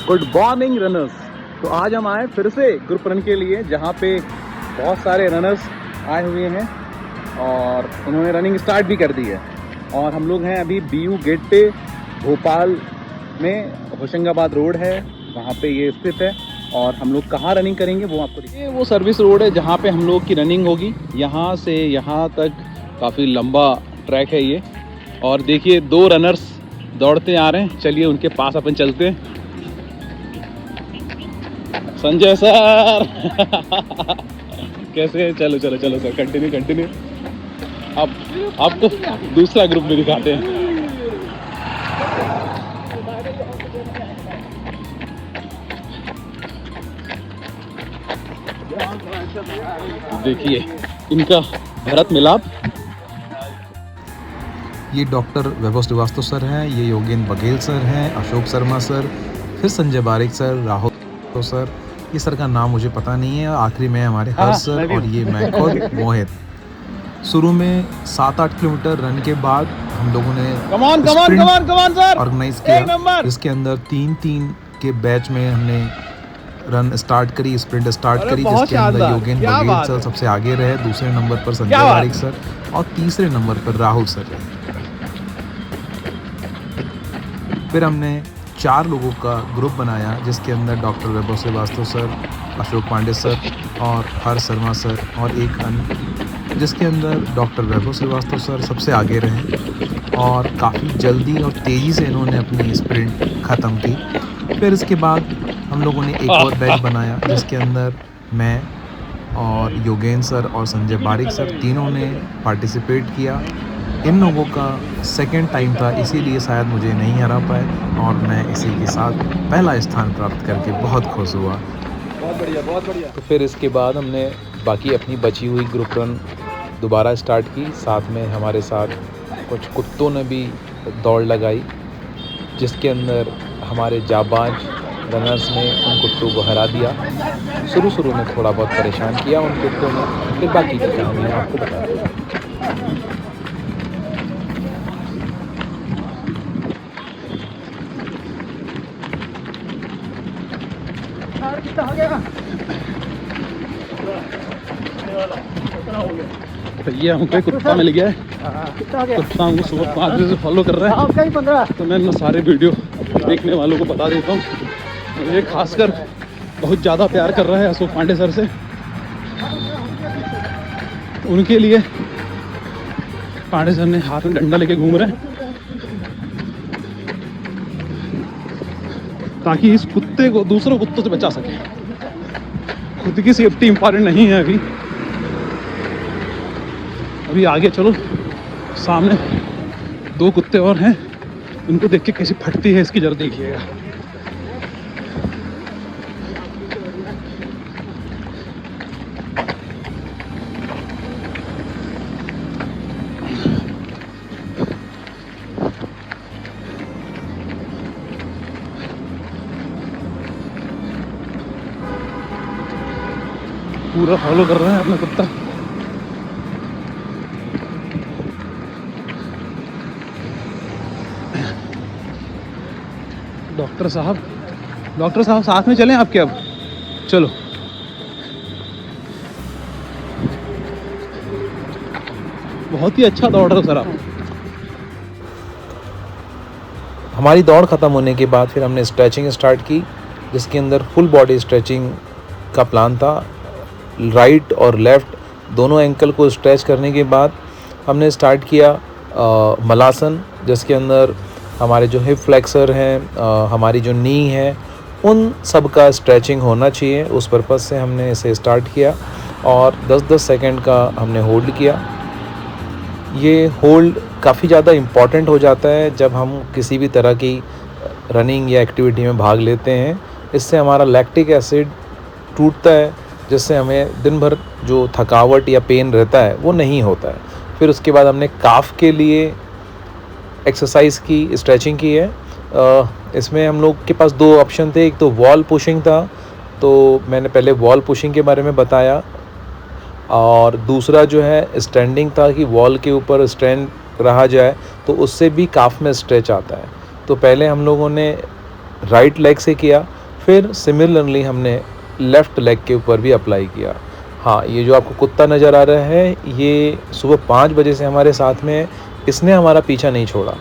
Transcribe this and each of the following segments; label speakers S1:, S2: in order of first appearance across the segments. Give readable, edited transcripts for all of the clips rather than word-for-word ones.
S1: Good morning runners. तो आज हम आए फिर से ग्रुप रन के लिए, जहाँ पे बहुत सारे रनर्स आए हुए हैं और उन्होंने रनिंग स्टार्ट भी कर दी है। और हम लोग हैं अभी BU गेट पे, भोपाल में होशंगाबाद रोड है, वहाँ पे ये स्थित है। और हम लोग कहाँ रनिंग करेंगे वो आपको देखिए। वो सर्विस रोड है जहाँ पे हम लोग की रनिंग होगी। यहाँ से यहाँ तक काफ़ी लंबा ट्रैक है ये। और देखिए 2 रनर्स दौड़ते आ रहे हैं, चलिए उनके पास अपन चलते हैं। संजय सर कैसे हैं? चलो चलो चलो सर, कंटिन्यू। अब आपको दूसरा ग्रुप में दिखाते हैं। देखिए इनका भरत मिलाप।
S2: ये डॉक्टर वैभव श्रीवास्तव सर हैं, ये योगेंद्र बघेल सर हैं, अशोक शर्मा सर, फिर संजय बारिक सर, राहुल सर। ये सर का नाम मुझे पता नहीं है। आखिरी में हमारे हर्ष सर और ये मैं खुद मोहित। शुरू में 7-8 किलोमीटर रन के बाद हम लोगों ने ऑर्गेनाइज किया, जिसके अंदर 3-3 के बैच में हमने रन स्टार्ट करी, स्प्रिंट स्टार्ट करी, जिसके अंदर योगेंद्र बघेल सर सबसे आगे रहे, दूसरे नंबर पर संजय बारिक सर और तीसरे नंबर पर राहुल सर रहे। फिर हमने 4 लोगों का ग्रुप बनाया, जिसके अंदर डॉक्टर वैभव श्रीवास्तव सर, अशोक पांडे सर और हर्ष शर्मा सर और एक अन्य, जिसके अंदर डॉक्टर वैभव श्रीवास्तव सर सबसे आगे रहे और काफ़ी जल्दी और तेज़ी से इन्होंने अपनी स्प्रिंट ख़त्म की। फिर इसके बाद हम लोगों ने एक और बैच बनाया, जिसके अंदर मैं और योगेंद्र सर और संजय बारिक सर तीनों ने पार्टिसिपेट किया। इन लोगों का सेकंड टाइम था, इसीलिए शायद मुझे नहीं हरा पाए और मैं इसी के साथ पहला स्थान प्राप्त करके बहुत खुश हुआ।
S1: बहुत बढ़िया।
S2: तो फिर इसके बाद हमने बाकी अपनी बची हुई ग्रुप रन दोबारा स्टार्ट की। साथ में हमारे साथ कुछ कुत्तों ने भी दौड़ लगाई, जिसके अंदर हमारे जाबाज रनर्स ने उन कुत्तों को हरा दिया। शुरू में थोड़ा बहुत परेशान किया उन कुत्तों ने, फिर बाकी की कहानी आपको बता दूँ।
S1: भैया हमको कुत्ता मिल गया है। कुत्ता हमको सुबह 5 बजे से फॉलो कर रहा है, तो मैं सारे वीडियो देखने वालों को बता देता हूँ। ये खासकर बहुत ज़्यादा प्यार कर रहा है अशोक पांडे सर से। उनके लिए पांडे सर ने हाथ में डंडा लेके घूम रहे हैं, ताकि इस कुत्ते को दूसरों कुत्तों से बचा सके। खुद की सेफ्टी इंपॉर्टेंट नहीं है अभी आगे चलो। सामने 2 कुत्ते और हैं, उनको देख के कैसी फटती है इसकी जरा देखिएगा। पूरा फॉलो कर रहा है अपना कुत्ता। डॉक्टर साहब साथ में चलें आपके? अब चलो। बहुत ही अच्छा दौड़ रहे हो सर आप।
S2: हमारी दौड़ ख़त्म होने के बाद फिर हमने स्ट्रेचिंग स्टार्ट की, जिसके अंदर फुल बॉडी स्ट्रेचिंग का प्लान था। राइट और लेफ़्ट दोनों एंकल को स्ट्रेच करने के बाद हमने स्टार्ट किया मलासन, जिसके अंदर हमारे जो हिप फ्लेक्सर हैं, हमारी जो नी है, उन सब का स्ट्रेचिंग होना चाहिए। उस पर्पज़ से हमने इसे स्टार्ट किया और 10-10 सेकंड का हमने होल्ड किया। ये होल्ड काफ़ी ज़्यादा इम्पॉर्टेंट हो जाता है जब हम किसी भी तरह की रनिंग या एक्टिविटी में भाग लेते हैं। इससे हमारा लैक्टिक एसिड टूटता है, जिससे हमें दिन भर जो थकावट या पेन रहता है वो नहीं होता है। फिर उसके बाद हमने काफ के लिए एक्सरसाइज की, स्ट्रेचिंग की है। इसमें हम लोग के पास 2 ऑप्शन थे। एक तो वॉल पुशिंग था, तो मैंने पहले वॉल पुशिंग के बारे में बताया, और दूसरा जो है स्टैंडिंग था कि वॉल के ऊपर स्टैंड रहा जाए, तो उससे भी काफ में स्ट्रेच आता है। तो पहले हम लोगों ने राइट लेग से किया, फिर सिमिलरली हमने लेफ़्ट लेग के ऊपर भी अप्लाई किया। हाँ, ये जो आपको कुत्ता नज़र आ रहा है, ये सुबह 5 बजे से हमारे साथ में है, इसने हमारा पीछा नहीं छोड़ा।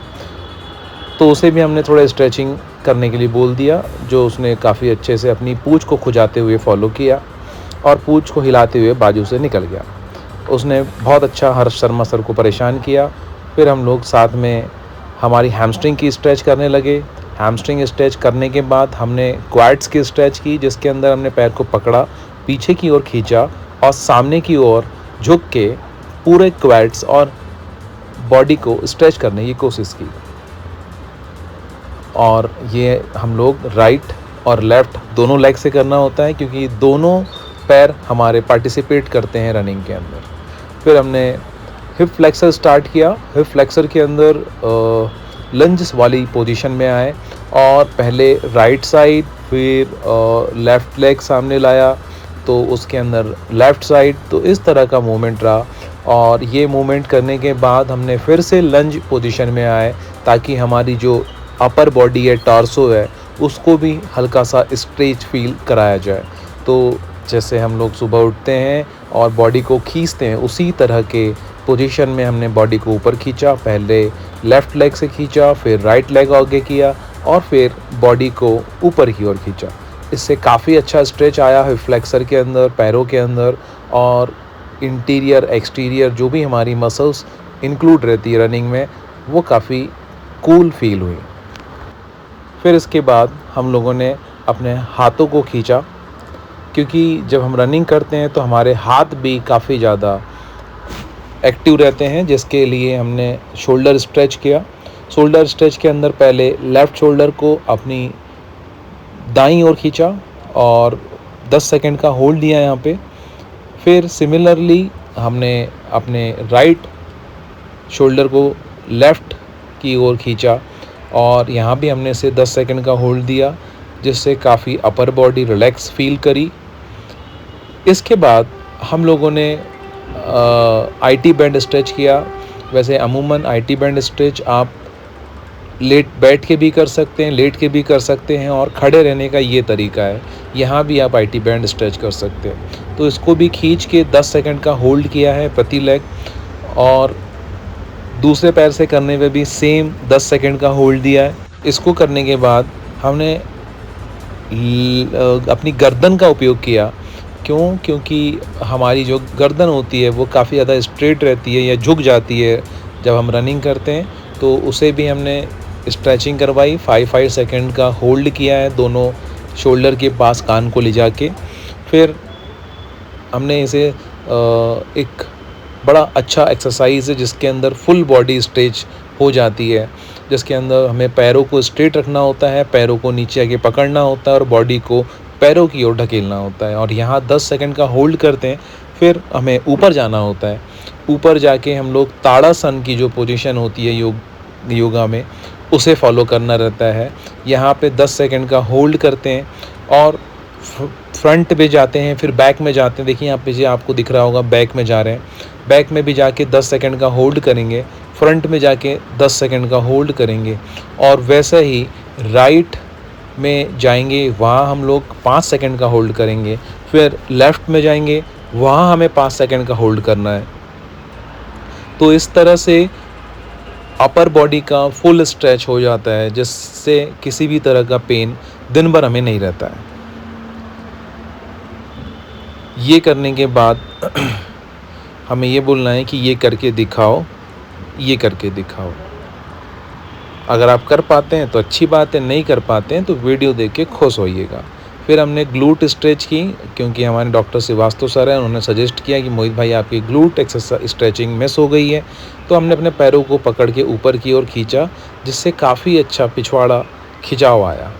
S2: तो उसे भी हमने थोड़ा स्ट्रेचिंग करने के लिए बोल दिया, जो उसने काफ़ी अच्छे से अपनी पूँछ को खुजाते हुए फॉलो किया और पूँछ को हिलाते हुए बाजू से निकल गया। उसने बहुत अच्छा हर्ष शर्मा सर को परेशान किया। फिर हम लोग साथ में हमारी हैमस्ट्रिंग की स्ट्रेच करने लगे। हैमस्ट्रिंग स्ट्रेच करने के बाद हमने क्वाड्स की स्ट्रेच की, जिसके अंदर हमने पैर को पकड़ा, पीछे की ओर खींचा और सामने की ओर झुक के पूरे क्वाड्स और बॉडी को स्ट्रेच करने की कोशिश की। और ये हम लोग राइट और लेफ़्ट दोनों लेग से करना होता है, क्योंकि दोनों पैर हमारे पार्टिसिपेट करते हैं रनिंग के अंदर। फिर हमने हिप फ्लेक्सर स्टार्ट किया। हिप फ्लेक्सर के अंदर लंज वाली पोजीशन में आए और पहले राइट साइड, फिर लेफ़्ट लेग सामने लाया तो उसके अंदर लेफ़्ट साइड, तो इस तरह का मूवमेंट रहा। और ये मूवमेंट करने के बाद हमने फिर से लंज पोजीशन में आए, ताकि हमारी जो अपर बॉडी है, टॉर्सो है, उसको भी हल्का सा स्ट्रेच फील कराया जाए। तो जैसे हम लोग सुबह उठते हैं और बॉडी को खींचते हैं, उसी तरह के पोजीशन में हमने बॉडी को ऊपर खींचा। पहले लेफ़्ट लेग से खींचा, फिर राइट लेग आगे किया और फिर बॉडी को ऊपर की ओर खींचा। इससे काफ़ी अच्छा स्ट्रेच आया हिप फ्लेक्सर के अंदर, पैरों के अंदर, और इंटीरियर एक्सटीरियर जो भी हमारी मसल्स इंक्लूड रहती है रनिंग में, वो काफ़ी कूल फील हुई। फिर इसके बाद हम लोगों ने अपने हाथों को खींचा, क्योंकि जब हम रनिंग करते हैं तो हमारे हाथ भी काफ़ी ज़्यादा एक्टिव रहते हैं, जिसके लिए हमने शोल्डर स्ट्रेच किया। शोल्डर स्ट्रेच के अंदर पहले लेफ़्ट शोल्डर को अपनी दाईं ओर खींचा और 10 सेकंड का होल्ड दिया यहाँ पे। फिर सिमिलरली हमने अपने राइट शोल्डर को लेफ़्ट की ओर खींचा और यहाँ भी हमने इसे 10 सेकंड का होल्ड दिया, जिससे काफ़ी अपर बॉडी रिलैक्स फील करी। इसके बाद हम लोगों ने आईटी बैंड स्ट्रेच किया। वैसे अमूमन आईटी बैंड स्ट्रेच आप बैठ के भी कर सकते हैं, लेट के भी कर सकते हैं, और खड़े रहने का ये तरीका है। यहाँ भी आप आईटी बैंड स्ट्रेच कर सकते हैं। तो इसको भी खींच के 10 सेकंड का होल्ड किया है प्रति लेग, और दूसरे पैर से करने में भी सेम 10 सेकंड का होल्ड दिया है। इसको करने के बाद हमने अपनी गर्दन का उपयोग किया। क्योंकि हमारी जो गर्दन होती है वो काफ़ी ज़्यादा स्ट्रेट रहती है या झुक जाती है जब हम रनिंग करते हैं, तो उसे भी हमने स्ट्रेचिंग करवाई। 5 सेकंड का होल्ड किया है दोनों शोल्डर के पास कान को ले जाके। फिर हमने इसे एक बड़ा अच्छा एक्सरसाइज है जिसके अंदर फुल बॉडी स्ट्रेच हो जाती है, जिसके अंदर हमें पैरों को स्ट्रेट रखना होता है, पैरों को नीचे आके पकड़ना होता है और बॉडी को पैरों की ओर ढकेलना होता है। और यहाँ 10 सेकंड का होल्ड करते हैं। फिर हमें ऊपर जाना होता है। ऊपर जाके हम लोग ताड़ासन की जो पोजीशन होती है योगा में, उसे फॉलो करना रहता है। यहाँ पे 10 सेकंड का होल्ड करते हैं और फ्रंट पे जाते हैं, फिर बैक में जाते हैं। देखिए यहाँ पे आपको दिख रहा होगा बैक में जा रहे हैं। बैक में भी जाके 10 सेकंड का होल्ड करेंगे, फ्रंट में जाके 10 सेकंड का होल्ड करेंगे, और वैसे ही राइट में जाएंगे, वहाँ हम लोग 5 सेकंड का होल्ड करेंगे। फिर लेफ़्ट में जाएंगे, वहाँ हमें 5 सेकंड का होल्ड करना है। तो इस तरह से अपर बॉडी का फुल स्ट्रेच हो जाता है, जिससे किसी भी तरह का पेन दिन भर हमें नहीं रहता है। ये करने के बाद हमें ये बोलना है कि ये करके दिखाओ, ये करके दिखाओ। अगर आप कर पाते हैं तो अच्छी बात है, नहीं कर पाते हैं तो वीडियो देख के खुश होइएगा। फिर हमने ग्लूट स्ट्रेच की, क्योंकि हमारे डॉक्टर श्रीवास्तव सर हैं, उन्होंने सजेस्ट किया कि मोहित भाई आपकी ग्लूट एक्सरसाइज स्ट्रेचिंग मिस हो गई है। तो हमने अपने पैरों को पकड़ के ऊपर की ओर खींचा, जिससे काफ़ी अच्छा पिछवाड़ा खिंचाव आया,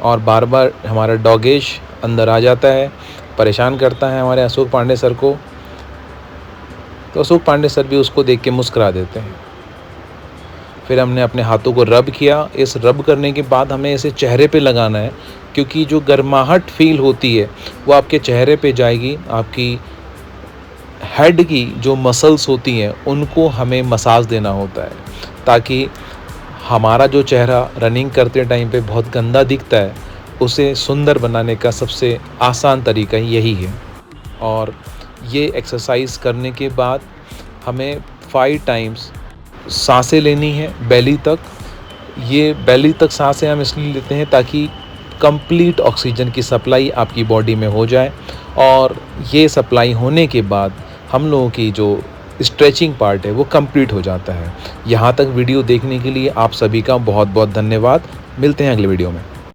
S2: और बार बार हमारा डॉगेश अंदर आ जाता है, परेशान करता है हमारे अशोक पांडे सर को। तो अशोक पांडे सर भी उसको देख के मुस्कुरा देते हैं। फिर हमने अपने हाथों को रब किया। इस रब करने के बाद हमें इसे चेहरे पे लगाना है, क्योंकि जो गर्माहट फील होती है वो आपके चेहरे पे जाएगी। आपकी हेड की जो मसल्स होती हैं उनको हमें मसाज देना होता है, ताकि हमारा जो चेहरा रनिंग करते टाइम पे बहुत गंदा दिखता है, उसे सुंदर बनाने का सबसे आसान तरीका यही है। और ये एक्सरसाइज करने के बाद हमें 5 टाइम्स सांसें लेनी है बेली तक। ये बेली तक सांसें हम इसलिए लेते हैं ताकि कंप्लीट ऑक्सीजन की सप्लाई आपकी बॉडी में हो जाए, और ये सप्लाई होने के बाद हम लोगों की जो स्ट्रेचिंग पार्ट है वो कंप्लीट हो जाता है। यहाँ तक वीडियो देखने के लिए आप सभी का बहुत बहुत धन्यवाद। मिलते हैं अगले वीडियो में।